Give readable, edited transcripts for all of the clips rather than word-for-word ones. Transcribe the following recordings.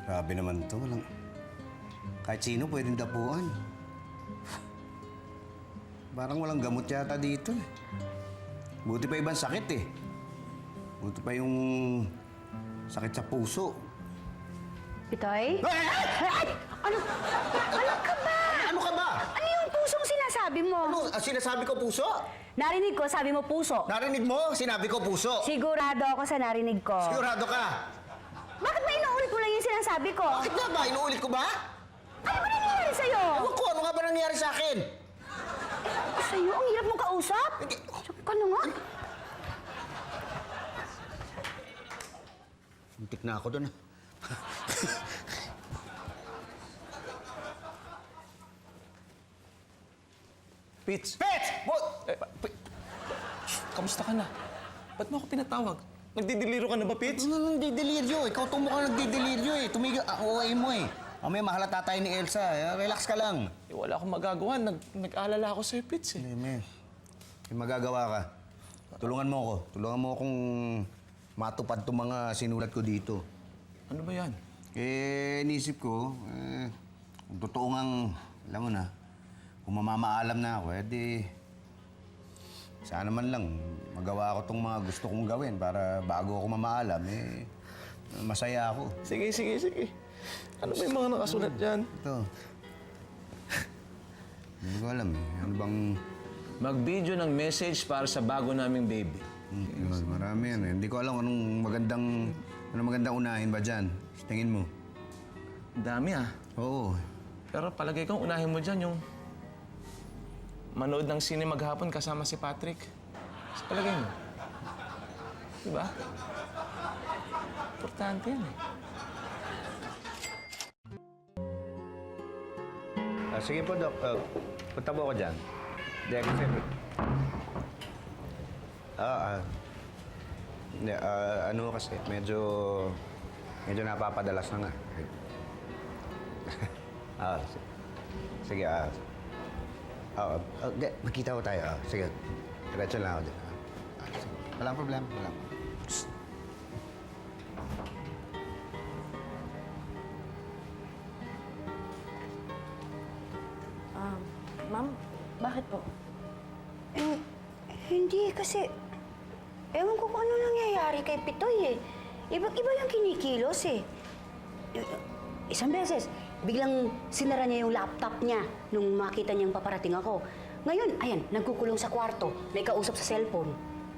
Grabe naman to. Kahit sino pwedeng dapuan. Parang walang gamot yata dito eh. Buti pa ibang sakit eh. Buti pa yung sakit sa puso. Pitoy? Ano? Ano ka ba? Ano ka ba? Ano yung pusong sinasabi mo? Ano? Sinasabi ko puso? Narinig ko, sabi mo puso. Narinig mo? Sinabi ko puso. Sigurado ako sa narinig ko. Sigurado ka? Bakit ba inuulit mo lang yung sinasabi ko? Bakit nga ba? Inuulit ko ba? Ano ba nangyayari sa'yo? Ewan ko, ano nga ba nangyari sa akin? Sa'yo? Ang hirap mong kausap? Tsaka na nga. Muntik na ako doon. Pits! Pets! What? Kamusta ka na? Ba't mo ako pinatawag? Nagdideliro ka na ba, Pits? Ano nang dideliryo? Ikaw itong mukhang nagdideliryo eh. Tumigil, OA mo eh. Mamaya mahalata tayo ni Elsa. Relax ka lang. Eh, wala akong magagawa. Nag-aalala ako sa'yo, Pits eh. May magagawa ka. Tulungan mo ako. Tulungan mo akong matupad itong mga sinulat ko dito. Ano ba yan? Inisip ko, kung totoo ngang, alam mo na, kung mamamaalam na ako, sana man lang magawa ko itong mga gusto kong gawin para bago ako mamaalam, masaya ako. Sige. Ano ba yung mga nakasulat dyan? Ito. Hindi ko alam eh. Ano bang... Mag-video ng message para sa bago naming baby. Yun, marami yan eh. Hindi ko alam anong magandang unahin ba dyan. Tingin mo. Dami ah. Oo. Pero palagay kong unahin mo dyan yung manood ng sine maghapon kasama si Patrick. Sa palagay mo. Diba? Importante yan eh. Sige po, Dok. Punta po ako dyan. Hindi, kasi... ano kasi, medyo napapadalas na nga. Sige, magkita ko tayo. Sige, diretso lang ako din. Walang problema, walang. Ma'am, bakit po? Hindi kasi... Ewan ko kung ano nangyayari kay Pitoy eh. Iba yung kinikilos eh. Isang beses, biglang sinara niya yung laptop niya nung makita niyang paparating ako. Ngayon, ayan, nagkukulong sa kwarto. May kausap sa cellphone.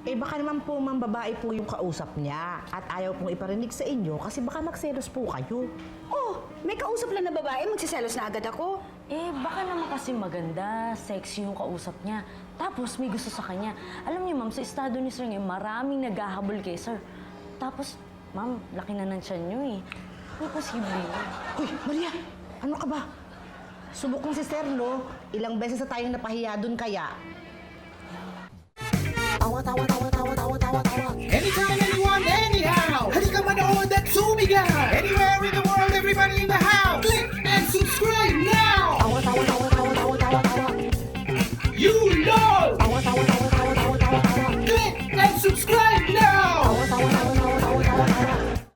Eh baka naman po mang babae po yung kausap niya at ayaw pong iparinig sa inyo kasi baka magselos po kayo. Oh, may kausap lang na babae, magsiselos na agad ako. Eh, baka naman kasi maganda, sexy yung kausap niya. Tapos may gusto sa kanya. Alam niyo, ma'am, sa estado ni Sir ngayon, maraming naghahabol kay Sir. Tapos, ma'am, laki na ng tiyan niyo eh. Hindi posible yun. Uy, Maria! Ano ka ba? Subok kong si Sir, no? Ilang beses na tayong napahiya dun kaya. Anytime, anyone, anyhow. Halika manood at sumigaw. Anywhere in the world, everybody in the house. Click!